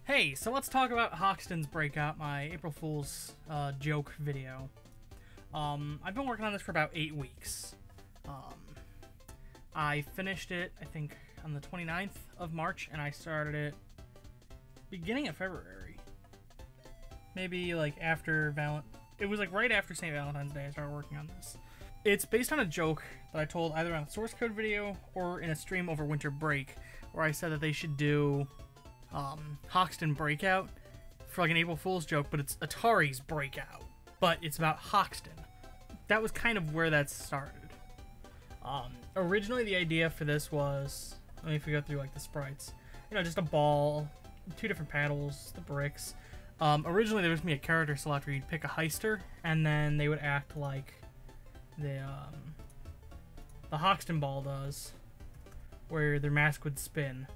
Hey, so let's talk about Hoxton's Breakout, my April Fool's joke video. I've been working on this for about 8 weeks. I finished it, I think, on the 29th of March, and I started it beginning of February. Maybe, like, after It was, like, right after St. Valentine's Day I started working on this. It's based on a joke that I told either on a source code video or in a stream over winter break, where I said that they should do Hoxton Breakout for like an April Fool's joke, but it's Atari's Breakout, but it's about Hoxton. That was kind of where that started. Originally the idea for this was, let me go through like the sprites, you know, just a ball, 2 different paddles, the bricks. Originally there was going to be a character select where you'd pick a heister, and then they would act like the Hoxton ball does, where their mask would spin.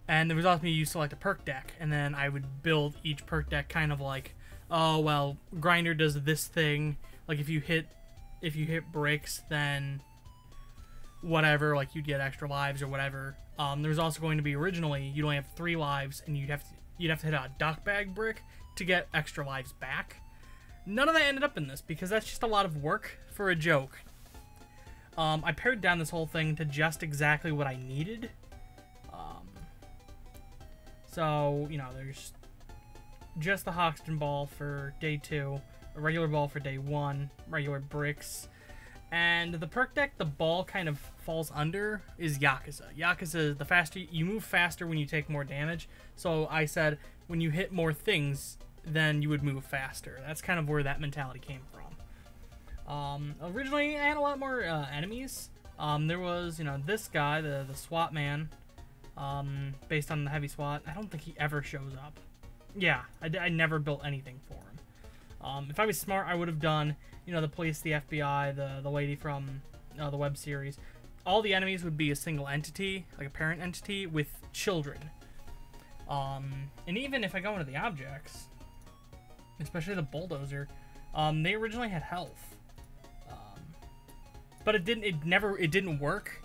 And there was also you select a perk deck, and then I would build each perk deck kind of like, oh well, Grinder does this thing. Like if you hit bricks, then whatever, like you'd get extra lives or whatever. There was also going to be originally you'd only have 3 lives, and you'd have to hit a duck bag brick to get extra lives back. None of that ended up in this because that's just a lot of work for a joke. I pared down this whole thing to just exactly what I needed. So, you know, there's just the Hoxton ball for day 2, a regular ball for day 1, regular bricks, and the perk deck the ball kind of falls under is Yakuza. Yakuza, the faster you move faster when you take more damage, so I said when you hit more things, then you would move faster. That's kind of where that mentality came from. Originally, I had a lot more enemies. There was, you know, this guy, the SWAT man, based on the heavy SWAT. I don't think he ever shows up. Yeah, I never built anything for him. If I was smart, I would have done, you know, the police, the FBI, the lady from the web series. All the enemies would be a single entity, like a parent entity, with children. And even if I go into the objects, especially the bulldozer, they originally had health. But it didn't work.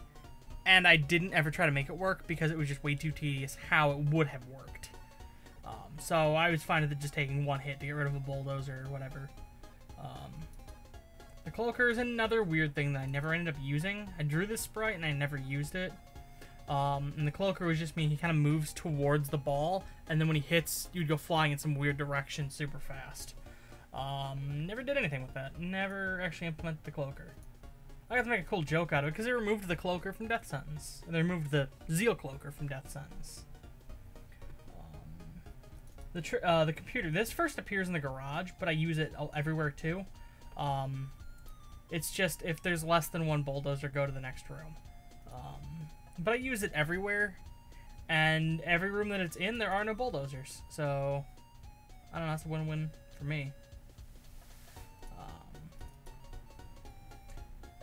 And I didn't ever try to make it work because it was just way too tedious how it would have worked. So I was fine with it just taking 1 hit to get rid of a bulldozer or whatever. The cloaker is another weird thing that I never ended up using. I drew this sprite and I never used it. And the cloaker was just he kind of moves towards the ball, and then when he hits, you'd go flying in some weird direction super fast. Never did anything with that. Never actually implemented the cloaker. I got to make a cool joke out of it because they removed the cloaker from Death Sentence. They removed the Zeal cloaker from Death Sentence. The computer. This first appears in the garage, but I use it everywhere too. It's just if there's less than 1 bulldozer, go to the next room. But I use it everywhere, and every room that it's in, there are no bulldozers. So I don't know. That's a win-win for me.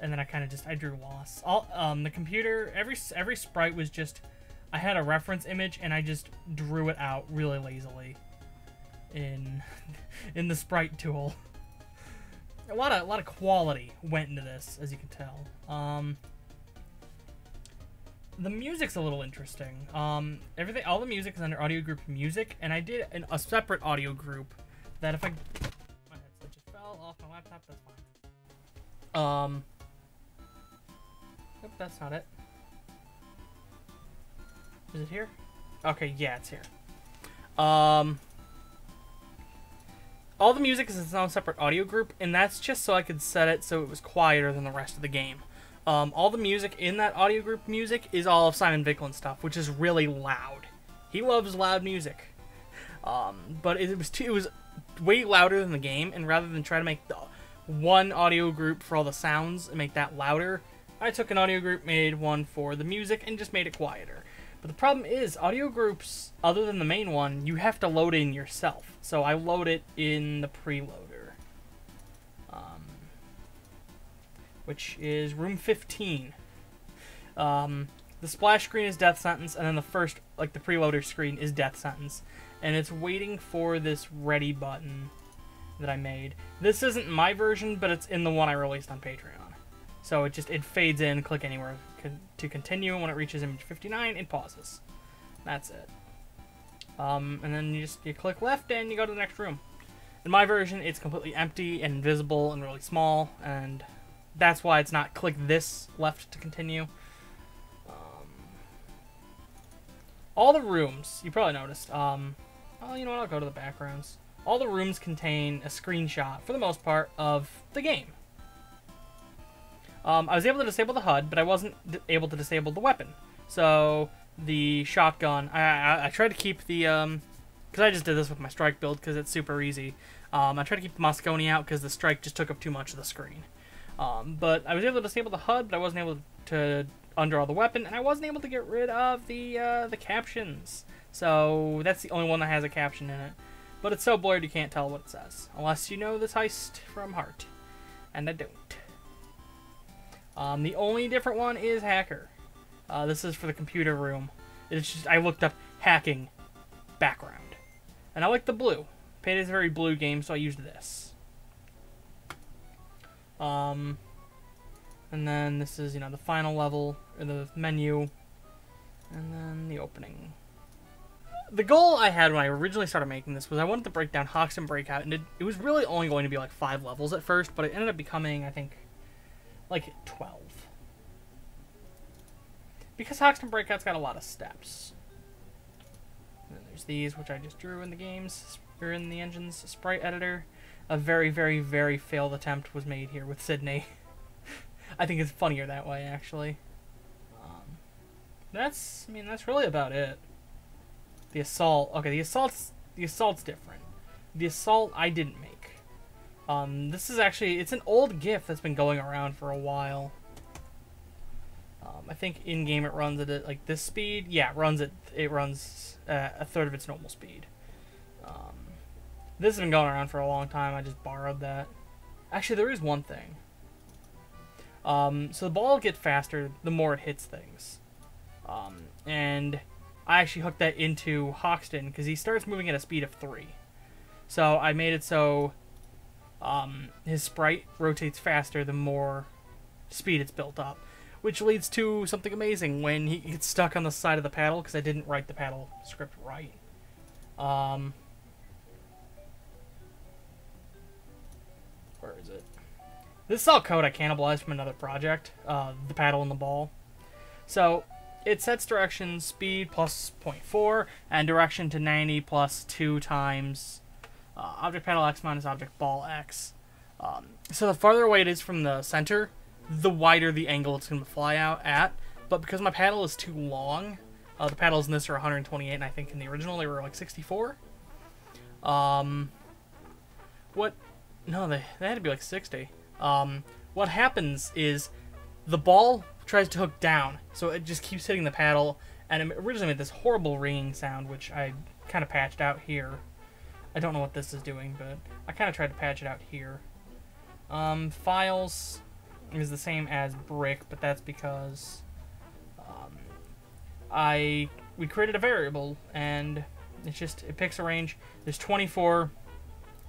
And then I kind of I drew loss. The computer, every sprite was just, I had a reference image and I just drew it out really lazily in the sprite tool. A lot of quality went into this, as you can tell. The music's a little interesting. All the music is under audio group music, and I did a separate audio group that if my headset just fell off my laptop, that's fine. Nope, that's not it. Is it here? Okay, yeah, it's here. All the music is its own separate audio group, and that's just so I could set it so it was quieter than the rest of the game. All the music in that audio group music is all of Simon Vinklin's stuff, which is really loud. He loves loud music. But it was way louder than the game, and rather than try to make the one audio group for all the sounds and make that louder, I took an audio group, made one for the music, and just made it quieter. But the problem is, audio groups, other than the main one, you have to load in yourself. So I load it in the preloader, which is room 15. The splash screen is Death Sentence, and then the first, like the preloader screen, is Death Sentence. And it's waiting for this ready button that I made. This isn't my version, but it's in the one I released on Patreon. So it fades in, click anywhere to continue, and when it reaches image 59, it pauses. That's it. And then you click left and you go to the next room. In my version, it's completely empty and invisible and really small, and that's why it's not click this left to continue. All the rooms, you probably noticed, oh, you know what, I'll go to the backgrounds. All the rooms contain a screenshot, for the most part, of the game. I was able to disable the HUD, but I wasn't able to disable the weapon. So, the shotgun, I tried to keep the, because I just did this with my strike build, because it's super easy. I tried to keep the Mosconi out, because the strike just took up too much of the screen. But I was able to disable the HUD, but I wasn't able to undraw the weapon, and I wasn't able to get rid of the captions. So that's the only one that has a caption in it. But it's so blurred you can't tell what it says, unless you know this heist from heart. And I don't. The only different one is hacker. This is for the computer room. It's just, I looked up hacking background. And I like the blue. Payday is a very blue game, so I used this. And then this is, you know, the final level, or the menu, and then the opening. The goal I had when I originally started making this was I wanted to break down Hoxton Breakout, and it was really only going to be like 5 levels at first, but it ended up becoming, I think, like 12. Because Hoxton Breakout's got a lot of steps. And then there's these, which I just drew in the games, or in the engine's sprite editor. A very, very, very failed attempt was made here with Sydney. I think it's funnier that way, actually. That's really about it. The assault. Okay, the assault's different. The assault I didn't make. This is actually, it's an old GIF that's been going around for a while. I think in game it runs at like this speed. Yeah, it runs a third of its normal speed. This has been going around for a long time. I just borrowed that. Actually, there is one thing. So the ball will get faster the more it hits things. And I actually hooked that into Hoxton because he starts moving at a speed of 3. So I made it so his sprite rotates faster the more speed it's built up. Which leads to something amazing when he gets stuck on the side of the paddle because I didn't write the paddle script right. Where is it? This is all code I cannibalized from another project, the paddle and the ball. So, it sets direction speed plus 0.4, and direction to 90 plus 2 times object paddle x minus object ball x. So the farther away it is from the center, the wider the angle it's going to fly out at. But because my paddle is too long, the paddles in this are 128, and I think in the original they were like 64. No, they had to be like 60. What happens is the ball tries to hook down, so it just keeps hitting the paddle, and it originally made this horrible ringing sound, which I kind of patched out here. I don't know what this is doing, but I kind of tried to patch it out here. Files is the same as brick, but that's because we created a variable, and it picks a range. There's 24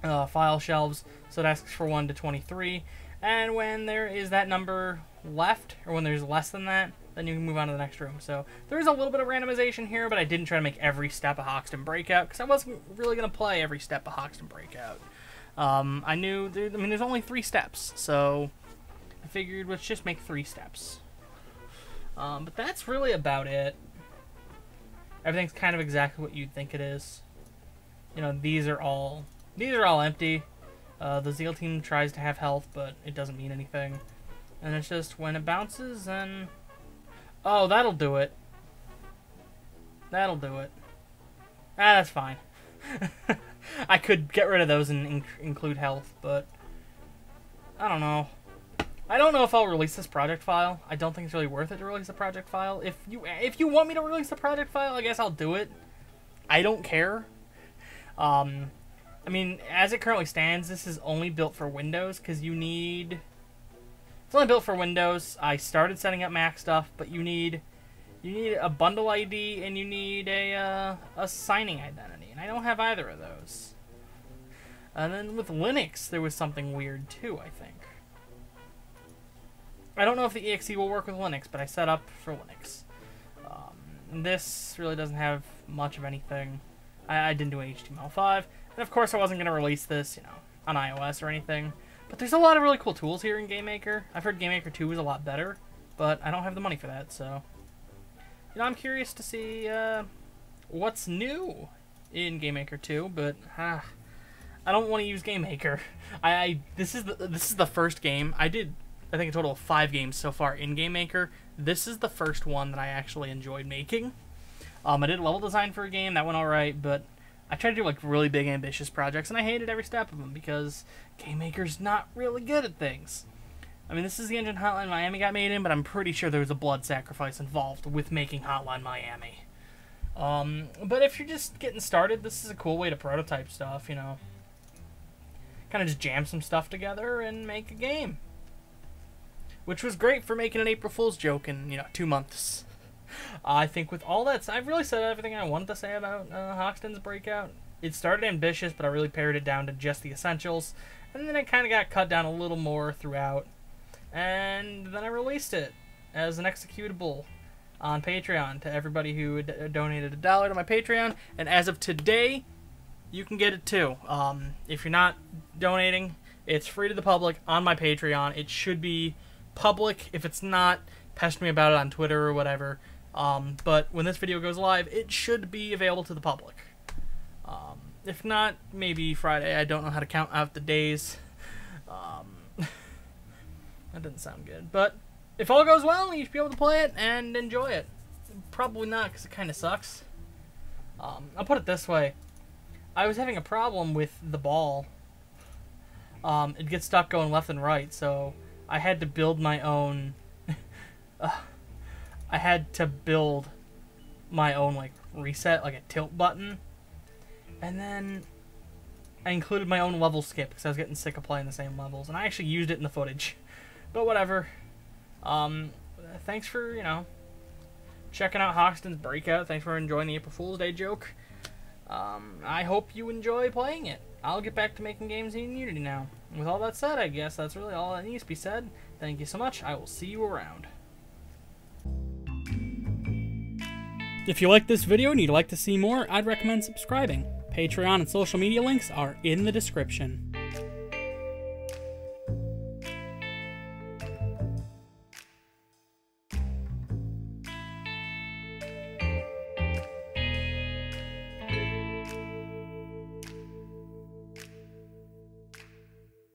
file shelves, so it asks for 1 to 23, and when there is that number left, or when there's less than that, then you can move on to the next room. So there is a little bit of randomization here, but I didn't try to make every step a Hoxton Breakout, because I wasn't really going to play every step a Hoxton Breakout. I knew, there's only 3 steps, so I figured let's just make 3 steps. But that's really about it. Everything's kind of exactly what you'd think it is. You know, these are all empty. The Zeal team tries to have health, but it doesn't mean anything. And it's just when it bounces, then... Oh, that'll do it. That'll do it. Ah, that's fine. I could get rid of those and include health, but... I don't know. I don't know if I'll release this project file. I don't think it's really worth it to release the project file. If you want me to release the project file, I guess I'll do it. I don't care. I mean, as it currently stands, this is only built for Windows, because you need... It's only built for Windows. I started setting up Mac stuff, but you need a bundle ID, and you need a signing identity, and I don't have either of those. And then with Linux, there was something weird, too, I think. I don't know if the exe will work with Linux, but I set up for Linux. This really doesn't have much of anything. I didn't do HTML5. And of course I wasn't going to release this, you know, on iOS or anything. But there's a lot of really cool tools here in GameMaker. I've heard GameMaker 2 is a lot better, but I don't have the money for that, so... You know, I'm curious to see what's new in GameMaker 2, but I don't want to use GameMaker. This is the first game. I did, I think, a total of 5 games so far in GameMaker. This is the first one that I actually enjoyed making. I did level design for a game, that went alright, but I tried to do like really big ambitious projects, and I hated every step of them because GameMaker's not really good at things. I mean, this is the engine Hotline Miami got made in, but I'm pretty sure there was a blood sacrifice involved with making Hotline Miami. But if you're just getting started, this is a cool way to prototype stuff, you know. Kind of just jam some stuff together and make a game. Which was great for making an April Fool's joke in, you know, 2 months. I think with all that, I've really said everything I wanted to say about Hoxton's Breakout. It started ambitious, but I really pared it down to just the essentials. And then it kind of got cut down a little more throughout. And then I released it as an executable on Patreon to everybody who donated $1 to my Patreon. And as of today, you can get it too. If you're not donating, it's free to the public on my Patreon. It should be public. If it's not, pester me about it on Twitter or whatever. But when this video goes live, it should be available to the public. If not, maybe Friday. I don't know how to count out the days. That doesn't sound good. But if all goes well, you should be able to play it and enjoy it. Probably not, because it kind of sucks. I'll put it this way. I was having a problem with the ball. It gets stuck going left and right, so I had to build my own... I had to build my own, like, reset, like a tilt button. And then I included my own level skip, because I was getting sick of playing the same levels. And I actually used it in the footage. But whatever. Thanks for, you know, checking out Hoxton's Breakout. Thanks for enjoying the April Fool's Day joke. I hope you enjoy playing it. I'll get back to making games in Unity now. With all that said, I guess that's really all that needs to be said. Thank you so much. I will see you around. If you like this video and you'd like to see more, I'd recommend subscribing. Patreon and social media links are in the description.